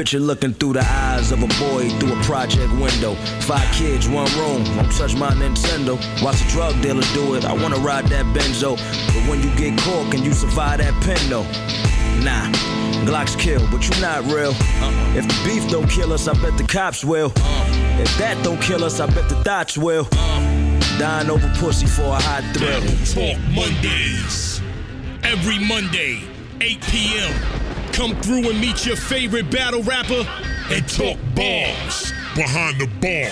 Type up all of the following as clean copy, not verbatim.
Picture looking through the eyes of a boy through a project window. 5 kids, 1 room, won't touch my Nintendo. Watch the drug dealers do it, I wanna ride that Benzo. But when you get caught, can you survive that pen though? Nah, Glocks kill, but you not real. If the beef don't kill us, I bet the cops will. If that don't kill us, I bet the thoughts will. Dying over pussy for a hot thrill. Talk Mondays. Every Monday, 8 p.m. Come through and meet your favorite battle rapper and talk bars behind the bar.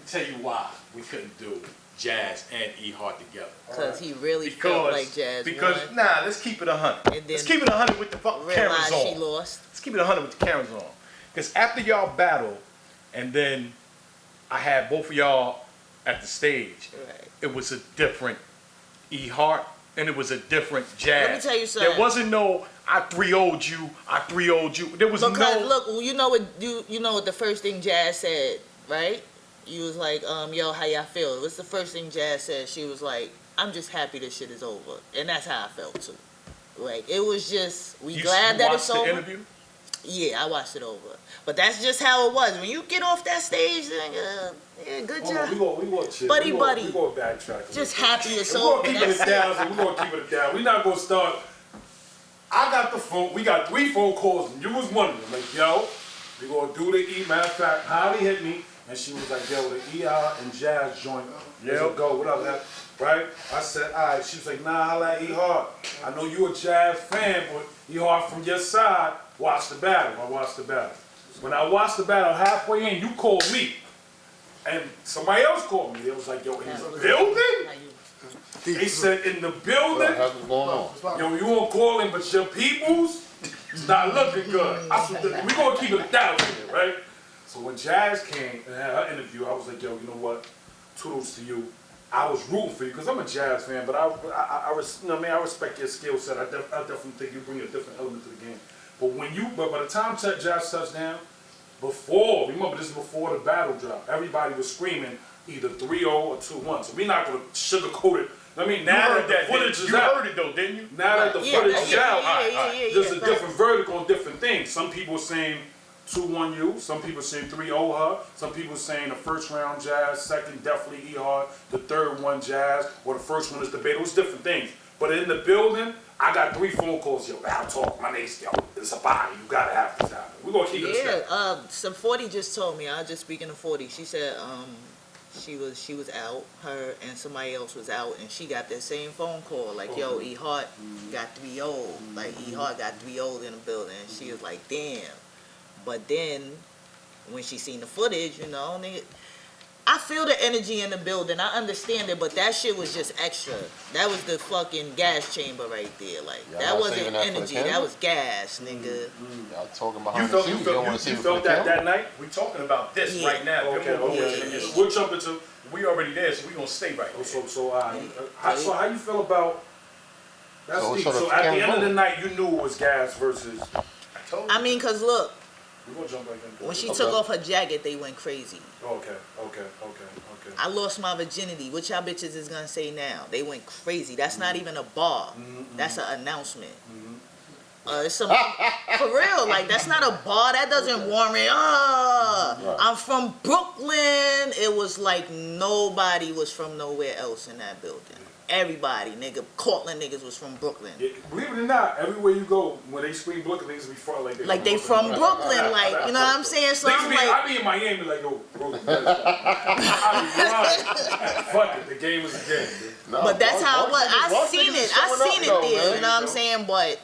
Tell you why we couldn't do Jazz and E Hart together. Because he really felt like Jazz won. Nah, let's keep it 100. Let's keep it 100 with the cameras on. She lost. Let's keep it 100 with the cameras on. Because after y'all battle, and then I had both of y'all at the stage, it was a different E Hart and it was a different Jazz. Let me tell you something. There wasn't no I 3-0'd you, I 3-0'd you. There was look, no. Look, you know what the first thing Jazz said, right? You was like, yo, how y'all feel? What's the first thing Jazz said? She was like, I'm just happy this shit is over. And that's how I felt too. Like, it was just, glad that it's over. You watched the interview? Yeah, I watched it over. But that's just how it was. When you get off that stage, then, yeah, good job. We gonna chill. Buddy. We gonna backtrack. Just happy it's over. over. We're gonna keep it down. So we're gonna keep it down. We're not gonna start. I got the phone. We got 3 phone calls, and you was one of them. Like, yo, we gonna do the E. Matter of fact, Holly hit me. And she was like, yo, the ER and Jazz joint, let's go, what up, man? Right? I said, all right. She was like, nah, holla at E Hart. I know you a Jazz fan, but E Hart from your side, watch the battle. I watched the battle. When I watched the battle, halfway in, you called me. And somebody else called me. They was like, yo, in the building? They said, in the building? How's it going on? Yo, you won't call him, but your peoples, it's not looking good. We gonna keep it down here, right? So when Jazz came and had her interview, I was like, yo, you know what? Toodles to you. I was rooting for you because I'm a Jazz fan, but I respect your skill set. I definitely think you bring a different element to the game. But by the time Jazz touched down, remember this is before the battle drop, everybody was screaming either 3-0 or 2-1. So we're not going to sugarcoat it. I mean, now that the footage is out. You heard it though, didn't you? Now that the footage is out, there's a facts. different verdict on different things. Some people saying 2-1 you, some people say 3-0 her, some people saying the first round Jazz, second definitely E Hart, the third one Jazz, or the first one is debatable. It's different things. But in the building, I got 3 phone calls, yo, I'll talk, my name's, yo, it's a body, you gotta have this happen. We're gonna keep it some 40 just told me, I was just speaking to 40, she said she was out, her and somebody else was out, and she got that same phone call, like, yo, E Hart got 3-0, like, E Hart got 3-0 in the building, and she was like, damn. But then, when she seen the footage, you know, nigga, I feel the energy in the building. I understand it, but that shit was just extra. That was the fucking gas chamber right there. Like, that wasn't energy. That was gas, nigga. Y'all talking behind the scenes. You felt that night? We talking about this right now. Okay. We're jumping to. We already there, so we gonna stay right there. So how you feel about? That's deep. So at the end of the night, you knew it was Gas versus. I mean, cause look. We're gonna jump back in. When she took off her jacket, they went crazy. Okay. I lost my virginity. What y'all bitches is gonna say now? They went crazy. That's not even a bar. That's an announcement. It's some, for real, like, that's not a bar. That doesn't warrant, I'm from Brooklyn. It was like nobody was from nowhere else in that building. Everybody, nigga, Cortland niggas was from Brooklyn. Yeah, believe it or not, everywhere you go, when they scream Brooklyn, niggas be front like they from Brooklyn, like, you know what I'm saying? So I'm like, I be in Miami like, yo, bro, fuck it, the game is a game, dude. No, but that's how it was. I seen it there, you know what I'm saying? But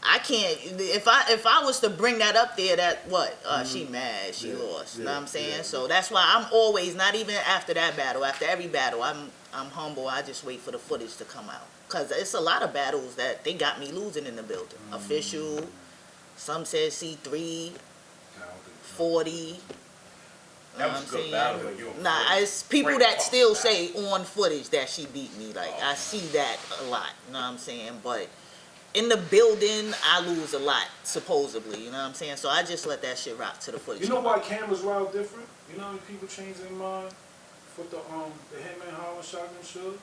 I can't, if I was to bring that up there, that what? She mad, she lost, you know what I'm saying? Yeah. So that's why I'm always, not even after that battle, after every battle, I'm humble. I just wait for the footage to come out. Because it's a lot of battles that they got me losing in the building. Official, some said C3, 40. That was a good battle. Nah, it's people that still say on footage that she beat me. Like, I see that a lot. You know what I'm saying? But in the building, I lose a lot, supposedly. You know what I'm saying? So I just let that shit rock to the footage. You know why cameras were out different? You know how many people changed their mind for the Hitman Holland shotgun shooter?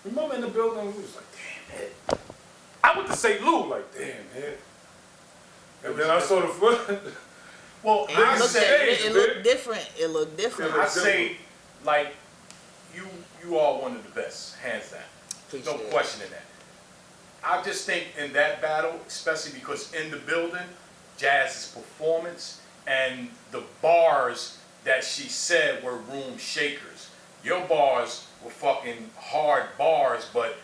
Remember in the building, we was like, damn it. I went to St. Lou, like, damn it. And then I saw the foot. Well, And I say, it looked different. It looked different. I say, like, you are one of the best, hands down. No questioning that. I just think in that battle, especially because in the building, Jazz's performance and the bars that she said were room shakers. Your bars were fucking hard bars, but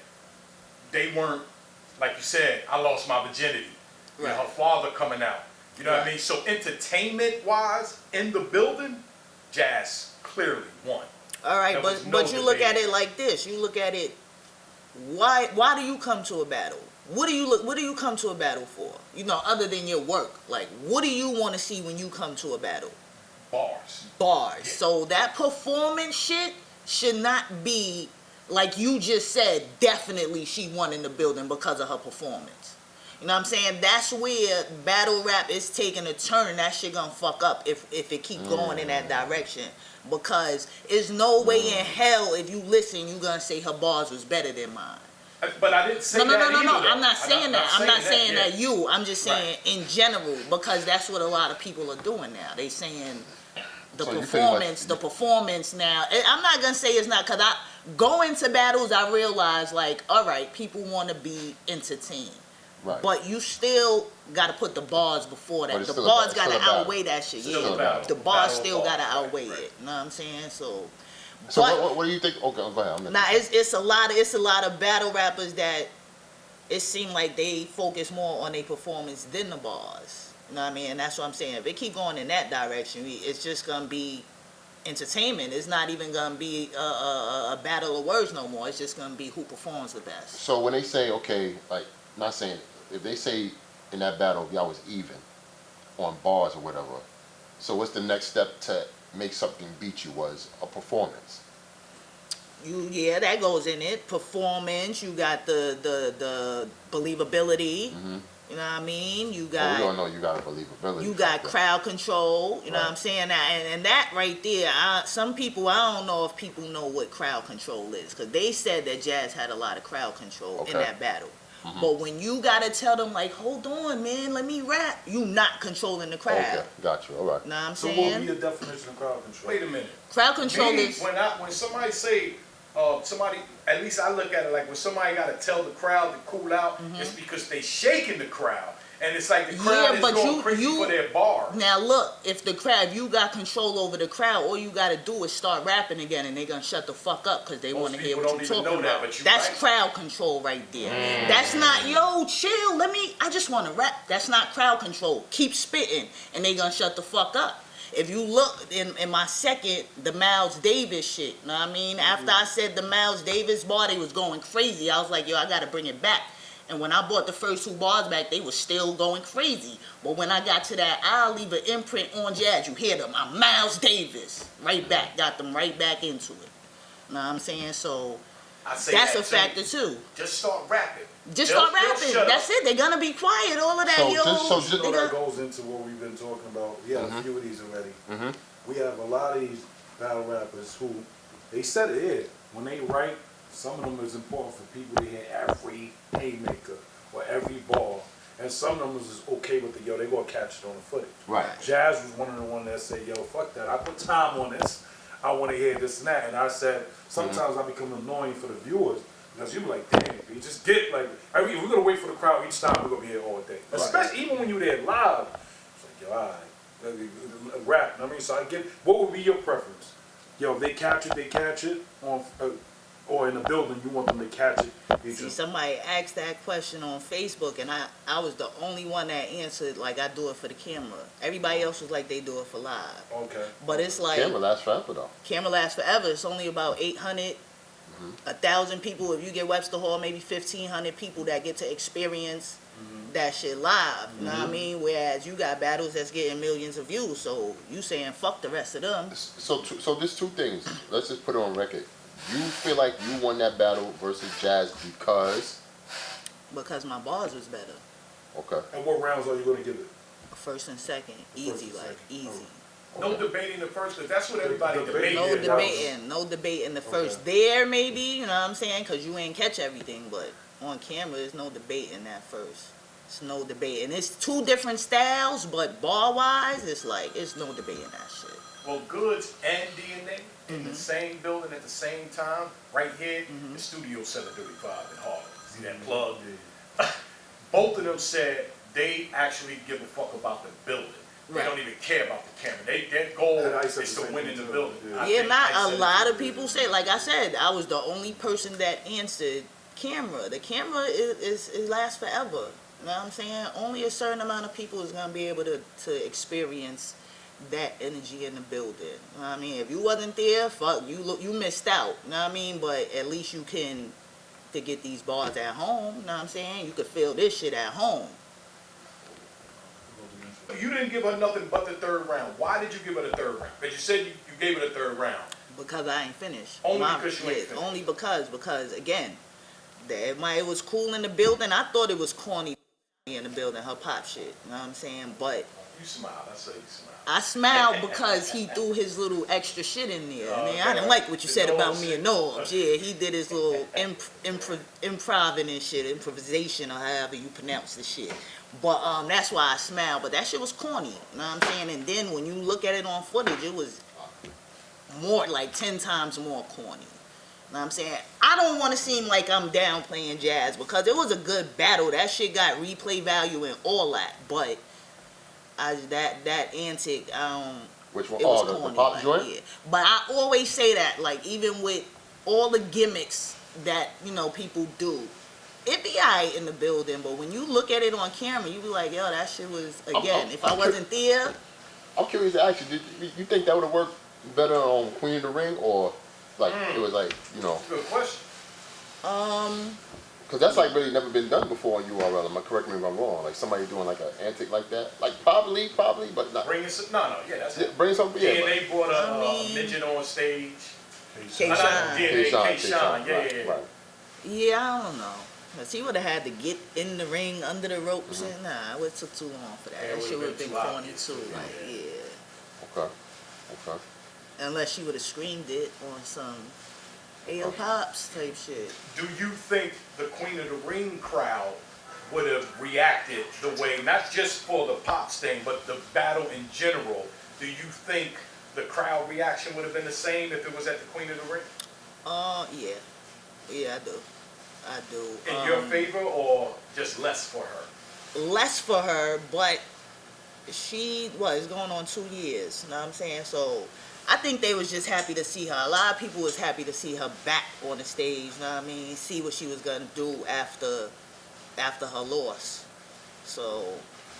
they weren't, like you said, I lost my virginity. Right. And her father coming out. You know what I mean? So entertainment-wise, in the building, Jazz clearly won. All right, but you look at it like this. You look at it. Why do you come to a battle? What do you come to a battle for? You know, other than your work. Like, what do you want to see when you come to a battle? Bars. Yeah. So that performance shit should not be like you just said. Definitely, she won in the building because of her performance. You know what I'm saying? That's where battle rap is taking a turn. That shit gonna fuck up if it keep going in that direction. Because there's no way in hell if you listen, you gonna say her bars was better than mine. But I didn't say that either. No. I'm not saying that. I'm not saying that you. I'm just saying in general, because that's what a lot of people are doing now. They saying the performance now. I'm not gonna say it's not, because I go into battles, I realize like, all right, people want to be entertained. Right. But you still got to put the bars before that. The bars got to outweigh that shit. Yeah, the bars still got to outweigh it. You know what I'm saying? So what do you think? Okay, go ahead. Nah, it's a lot of battle rappers that it seems like they focus more on their performance than the bars. You know what I mean? And that's what I'm saying. If they keep going in that direction, it's just gonna be entertainment. It's not even gonna be a battle of words no more. It's just gonna be who performs the best. So when they say, okay, like, not saying, if they say in that battle y'all was even on bars or whatever, so what's the next step to make something beat you? Was a performance? Yeah, that goes in it. Performance. You got the believability. Mm-hmm. You know what I mean? You got. We all know you got believability. You got crowd control. You know what I'm saying? And that right there, some people, I don't know if people know what crowd control is, because they said that Jazz had a lot of crowd control in that battle. Mm-hmm. But when you gotta tell them like, hold on, man, let me rap, you not controlling the crowd. Okay, got you. All right. Know what I'm saying? So what would be your definition of crowd control? Wait a minute. Crowd control is when somebody say somebody, at least I look at it like when somebody gotta tell the crowd to cool out, it's because they shaking the crowd. And it's like the crowd is going crazy for their bars. Now look, if you got control over the crowd, all you got to do is start rapping again, and they're going to shut the fuck up because they want to hear what you're talking about. That's crowd control right there. That's not, yo, chill, I just want to rap. That's not crowd control. Keep spitting, and they going to shut the fuck up. If you look in my second, the Miles Davis shit, you know what I mean? After I said the Miles Davis bar, they was going crazy. I was like, yo, I got to bring it back. And when I brought the first 2 bars back, they were still going crazy. But when I got to that, I'll leave an imprint on Jazz. You hear them, I'm Miles Davis. Right back, got them right back into it. You know what I'm saying? So that's a factor too. Just start rapping. Just start rapping. That's it. They're gonna be quiet. All of that, that goes into what we've been talking about. We have a few of these already. Mm-hmm. We have a lot of these battle rappers who, they said it here. When they write, some of them is important for people to hear every haymaker or every ball. And some of them is okay with the, they gonna catch it on the footage. Right. Jazz was one of the ones that said, yo, fuck that. I put time on this. I want to hear this and that. And I said, sometimes I become annoying for the viewers because you be like, damn, you just get like, we're gonna wait for the crowd each time. We're gonna be here all day. Right. Especially even when you're there live. It's like, yo, all right, rap. You know what I mean? So I get, what would be your preference? Yo, if they catch it on. Or in the building, you want them to catch it. See, somebody asked that question on Facebook, and I was the only one that answered like I do it for the camera. Everybody else was like they do it for live. Okay. But it's like camera lasts forever though. Camera lasts forever. It's only about 800, 1,000 people. If you get Webster Hall, maybe 1,500 people that get to experience that shit live. You know what I mean? Whereas you got battles that's getting millions of views. So you saying fuck the rest of them. So there's 2 things. Let's just put it on record. You feel like you won that battle versus Jazz because Because my bars was better. Okay. And what rounds are you gonna give it? First and second, easy, and like second. easy. No debating the first, because that's what everybody Debate. debates. No debating the first. There maybe, you know what I'm saying, because you ain't catch everything, but on camera there's no debating that first. It's no debate, and it's two different styles, but bar wise, it's like it's no debating that shit. Well, Goods and DNA in the same building at the same time, right here, the Studio 735 in Hart. See that plug? Both of them said they actually give a fuck about the building. They don't even care about the camera. Their goal And I is said the to same win in thing the too. building. Yeah. I Yeah, think not I a said lot it of people say. Like I said, I was the only person that answered camera. The camera is lasts forever. You know what I'm saying? Only a certain amount of people is gonna be able to experience that energy in the building. You know what I mean? If you wasn't there, fuck you missed out. You know what I mean? But at least you can to get these bars at home. You know what I'm saying? You could feel this shit at home. You didn't give her nothing but the third round. Why did you give her the third round? Because you said you gave her the third round. Because I ain't finished. Only because you ain't finished. Only because again, it was cool in the building. I thought it was corny in the building, her pop shit. You know what I'm saying? But You smiled. I say you smiled. I smiled because he threw his little extra shit in there. I mean, I didn't like what you said about me and Norbs. Yeah, he did his little improving and shit, improvisation or however you pronounce the shit. But that's why I smiled. But that shit was corny. You know what I'm saying? And then when you look at it on footage, it was more like 10 times more corny. You know what I'm saying? I don't want to seem like I'm downplaying Jazz because it was a good battle. That shit got replay value and all that. But that antic, Which one? it was Oh, the corny, pop like, joint? yeah. But I always say that, like, even with all the gimmicks that, you know, people do, it be alright in the building, but when you look at it on camera, you be like, yo, that shit was, again, if I wasn't there. I'm curious to ask you, did you think that would have worked better on Queen of the Ring, or like it was like, you know? Good question. Because that's like really never been done before on URL. Am I correct me if I'm wrong? Like somebody doing like an antic like that, like probably, but not. Bringing some, no, yeah, that's it. Bring something. Yeah, DNA brought a midget on stage. K-Shine. K-Shine, yeah. Right. Yeah, I don't know. Cause he would have had to get in the ring under the ropes and it would took too long for that. Yeah, That shit would have been corny obvious. too. Like, yeah. Okay. Unless she would have screamed it on some Ayo Pops type shit. Do you think the Queen of the Ring crowd would have reacted the way, not just for the Pops thing, but the battle in general? Do you think the crowd reaction would have been the same if it was at the Queen of the Ring? Yeah, I do. In your favor or just less for her? Less for her, but she was going on 2 years. You know what I'm saying? So I think they was just happy to see her. A lot of people was happy to see her back on the stage. You know what I mean? See what she was gonna do after her loss. So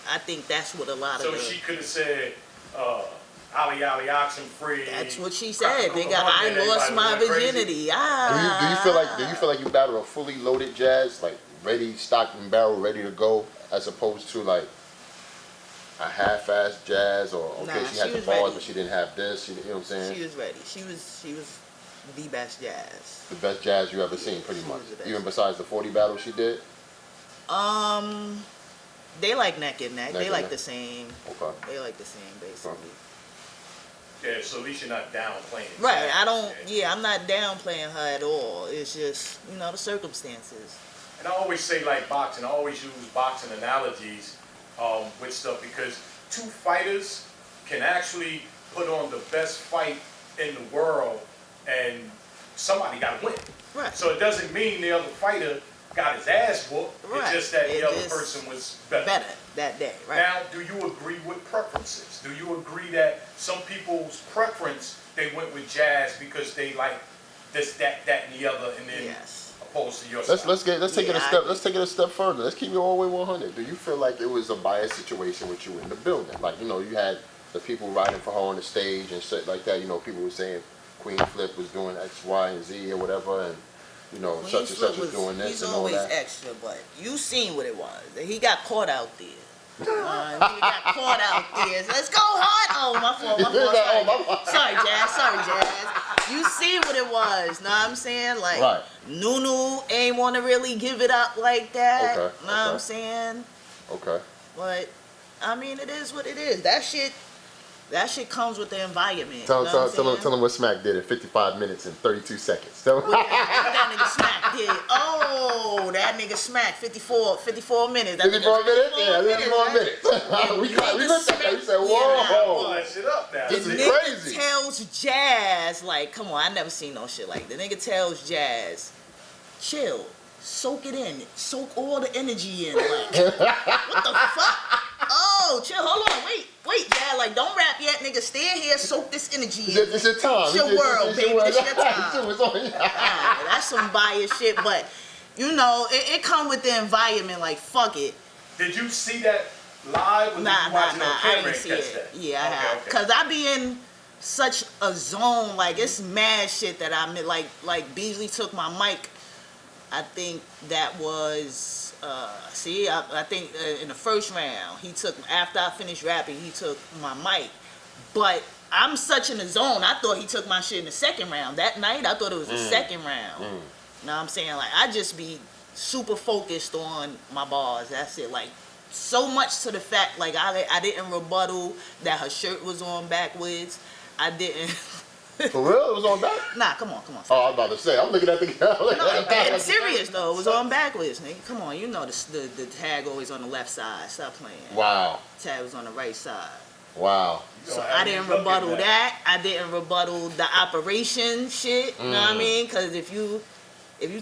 I think that's what a lot of. So she could have said, "Ali Ali oxen free." That's what she said. I lost my virginity. Do you feel like you battled a fully loaded Jazz, like ready, stocked and barrel, ready to go, as opposed to like a half-assed Jazz, or she had the bars ready. but she didn't have this. You know what I'm saying? She was ready. She was the best Jazz. The best Jazz you ever seen, pretty much. Even besides the 40 battle she did. They like neck and neck. They like neck. the same. Okay. They like the same, basically. Yeah, so at least you're not downplaying it. Right. I'm not downplaying her at all. It's just, you know, the circumstances. And I always say, like boxing, I always use boxing analogies with stuff because two fighters can actually put on the best fight in the world and somebody got to win. Right. So it doesn't mean the other fighter got his ass whooped. Right. It's just that the other person was better. That day, right? Now, do you agree with preferences? Do you agree that some people's preference, they went with Jazz because they like this, that, and the other, and then Yes. opposed to your Let's style? take it a step. Let's take it a step further. Let's keep it all the way 100. Do you feel like it was a biased situation with you in the building? Like, you know, you had the people riding for her on the stage and shit like that. You know, people were saying Queen Flip was doing X, Y, and Z or whatever, and you know, such and such was doing this he's and all always that. extra, but you seen what it was. He got caught out there. Nigga got caught out there. Let's go Hart. Oh, my fault. Sorry, Jazz. You see what it was, know what I'm saying? Like, Right. Nunu ain't want to really give it up like that. Okay, Know what I'm okay. saying? Okay. But, I mean, it is what it is. That shit comes with the environment. Tell you know what I'm him what Smack did in 55 minutes and 32 seconds. Tell him. What that nigga Smack did. Oh, that nigga Smack, 54 minutes. That 54 minutes? Yeah, 54 right? minutes. we looked at that. We said, Yeah, whoa. Pull that shit up now. This The is nigga crazy. tells Jazz, like, come on, I never seen no shit like that. The nigga tells Jazz, chill, soak it in, soak all the energy in. Like, what the fuck? Oh, chill, hold on, wait, Jazz, like, don't rap yet, nigga. Stay here, soak this energy in. It's your time. It's your world, baby. It's your time. It's on you. That's some biased shit, but, you know, it come with the environment, like, fuck it. Did you see that live? Or Nah, did you watch it on I camera didn't and see catch it. that? Yeah, I Okay, have. okay. Cause I be in such a zone, like it's mad shit that I'm in. Like Beasley took my mic. I think that was I think in the first round he took, after I finished rapping, he took my mic. But I'm such in the zone. I thought he took my shit in the second round. That night I thought it was the second round. Know what I'm saying? Like I just be super focused on my bars. That's it. Like so much to the fact, like I didn't rebuttal that her shirt was on backwards. I didn't. For real? It was on back? Nah, come on. Oh, I was about to say. I'm looking at the No, it's serious though. It was on backwards, nigga. Come on, you know the tag always on the left side. Stop playing. Wow. Tag was on the right side. Wow. So I didn't rebuttal that. I didn't rebuttal the operation shit. Know what I mean? Because if you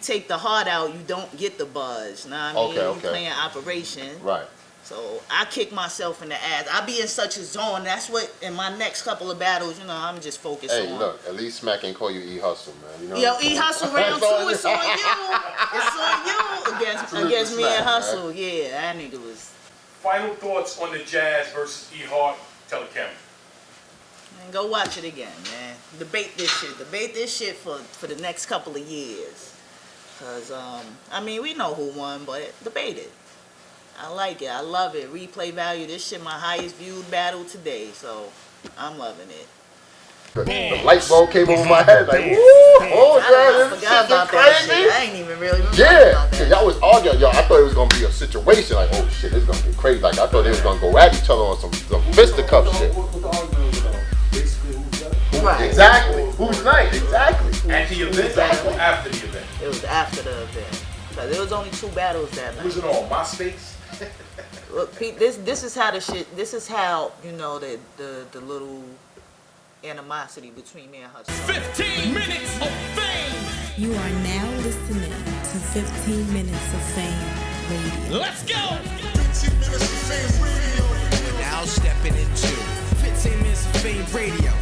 take the heart out, you don't get the buzz. Know what I mean? Okay. You playing operation. Right. So I kick myself in the ass. I be in such a zone. That's what in my next couple of battles, you know, I'm just focused on. Hey, look, at least Smack ain't call you E Hustle, man. You know. Yo, E Hustle round two, it's on you. It's on you against me and Hustle. Yeah, that nigga was. Final thoughts on the Jazz versus E Hart. Tell the camera. Man, go watch it again, man. Debate this shit. Debate this shit for the next couple of years. Cause I mean, we know who won, but debate it. I like it. I love it. Replay value. This shit my highest viewed battle today, so I'm loving it. The light bulb came over my head like, woo! Oh, I God, forgot about this that is shit. I crazy. ain't even really remember Yeah, about because that. y'all was arguing, y'all. I thought it was gonna be a situation like, oh shit, this is gonna be crazy. Like I thought they was gonna go at each other on some fisticuff shit. What the argument was about? Basically, who's that? Right. Exactly. Who's nice? Exactly. At the event or after the event? It was after the event. Cause there was only 2 battles that night. Was it on MySpace? Look, Pete, this is how the shit. This is how you know the little animosity between me and her. 15 minutes of fame. You are now listening to 15 Minutes of Fame Radio. Let's go. 15 minutes of fame radio. We're now stepping into 15 minutes of fame radio.